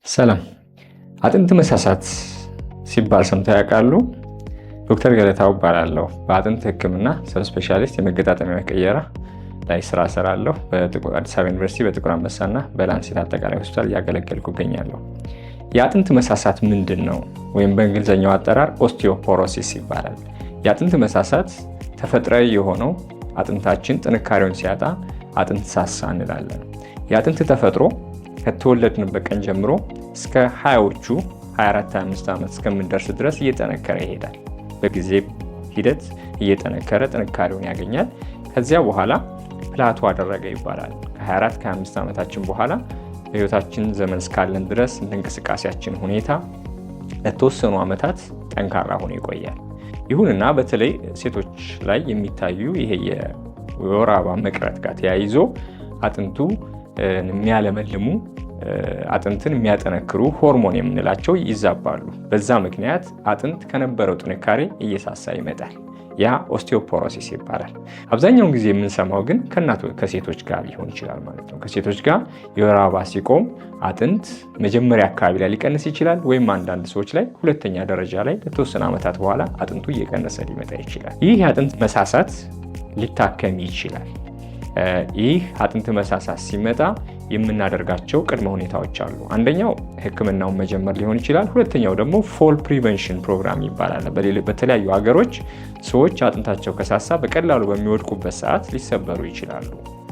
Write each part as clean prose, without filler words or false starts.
ሰላም። አጥንት መሳሳት ሲባል ሰምተው ያውቃሉ? ዶክተር ገለታው እባላለሁ። በአጥንት ሕክምና ሰብ ስፔሻሊስት የመገጣጠሚያ ቀየራ ላይ ስራ እሰራለሁ። በአዲስ አበባ ዩኒቨርሲቲ በጥቁር አንበሳና በላንሴት አጠቃላይ ሆስፒታል እያገለገልኩ እገኛለሁ። የአጥንት መሳሳት ምንድን ነው? ወይም በእንግሊዝኛው አጠራር ኦስቲዮፖሮሲስ ይባላል። የአጥንት መሳሳት ተፈጥሯዊ የሆነው አጥንታችን ጥንካሬውን ሲያጣ አጥንት ሳሳ እንላለን። የአጥንት ተፈጥሮ ከተወለድንበት ቀን ጀምሮ እስከ 20ዎቹ 24-25 ዓመት እስከምንደርስ ድረስ እየጠነከረ ይሄዳል። በጊዜ ሂደት እየጠነከረ ጥንካሬውን ያገኛል። ከዚያ በኋላ ፕላቶ አደረገ ይባላል። ከ24-25 ዓመታችን በኋላ በህይወታችን ዘመን እስካለን ድረስ እንደ እንቅስቃሴያችን ሁኔታ ለተወሰኑ ዓመታት ጠንካራ ሆኖ ይቆያል። ይሁንና በተለይ ሴቶች ላይ የሚታዩ ይሄ የወር አበባ መቅረት ጋር ተያይዞ አጥንቱ የሚያለመልሙ አጥንትን የሚያጠነክሩ ሆርሞን የምንላቸው ይዛባሉ። በዛ ምክንያት አጥንት ከነበረው ጥንካሬ እየሳሳ ይመጣል። ያ ኦስቲዮፖሮሲስ ይባላል። አብዛኛውን ጊዜ የምንሰማው ግን ከሴቶች ጋር ሊሆን ይችላል ማለት ነው። ከሴቶች ጋር የወር አበባ ሲቆም አጥንት መጀመሪያ አካባቢ ላይ ሊቀንስ ይችላል፣ ወይም አንዳንድ ሰዎች ላይ ሁለተኛ ደረጃ ላይ ለተወሰነ ዓመታት በኋላ አጥንቱ እየቀነሰ ሊመጣ ይችላል። ይህ የአጥንት መሳሳት ሊታከም ይችላል። ይህ አጥንት መሳሳት ሲመጣ የምናደርጋቸው ቅድመ ሁኔታዎች አሉ። አንደኛው ሕክምናውን መጀመር ሊሆን ይችላል። ሁለተኛው ደግሞ ፎል ፕሪቨንሽን ፕሮግራም ይባላል። በተለያዩ ሀገሮች ሰዎች አጥንታቸው ከሳሳ በቀላሉ በሚወድቁበት ሰዓት ሊሰበሩ ይችላሉ።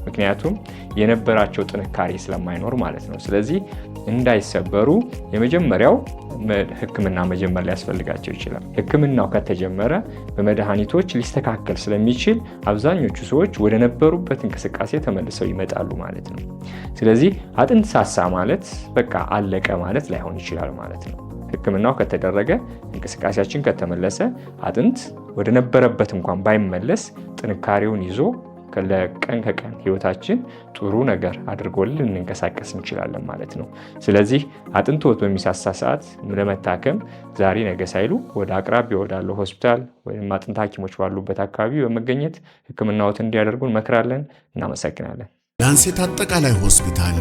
ምክንያቱም የነበራቸው ጥንካሬ ስለማይኖር ማለት ነው። ስለዚህ እንዳይሰበሩ የመጀመሪያው ሕክምና መጀመር ሊያስፈልጋቸው ይችላል። ሕክምናው ከተጀመረ በመድኃኒቶች ሊስተካከል ስለሚችል አብዛኞቹ ሰዎች ወደ ነበሩበት እንቅስቃሴ ተመልሰው ይመጣሉ ማለት ነው። ስለዚህ አጥንት ሳሳ ማለት በቃ አለቀ ማለት ላይሆን ይችላል ማለት ነው። ሕክምናው ከተደረገ እንቅስቃሴያችን ከተመለሰ አጥንት ወደ ነበረበት እንኳን ባይመለስ ጥንካሬውን ይዞ ለቀን ከቀን ህይወታችን ጥሩ ነገር አድርጎልን ልንንቀሳቀስ እንችላለን ማለት ነው። ስለዚህ አጥንትዎት በሚሳሳ ሰዓት ለመታከም ዛሬ ነገ ሳይሉ ወደ አቅራቢያ ወዳለው ሆስፒታል ወይም አጥንት ሐኪሞች ባሉበት አካባቢ በመገኘት ሕክምናዎትን እንዲያደርጉ እንመክራለን። እናመሰግናለን። ላንሴት አጠቃላይ ሆስፒታል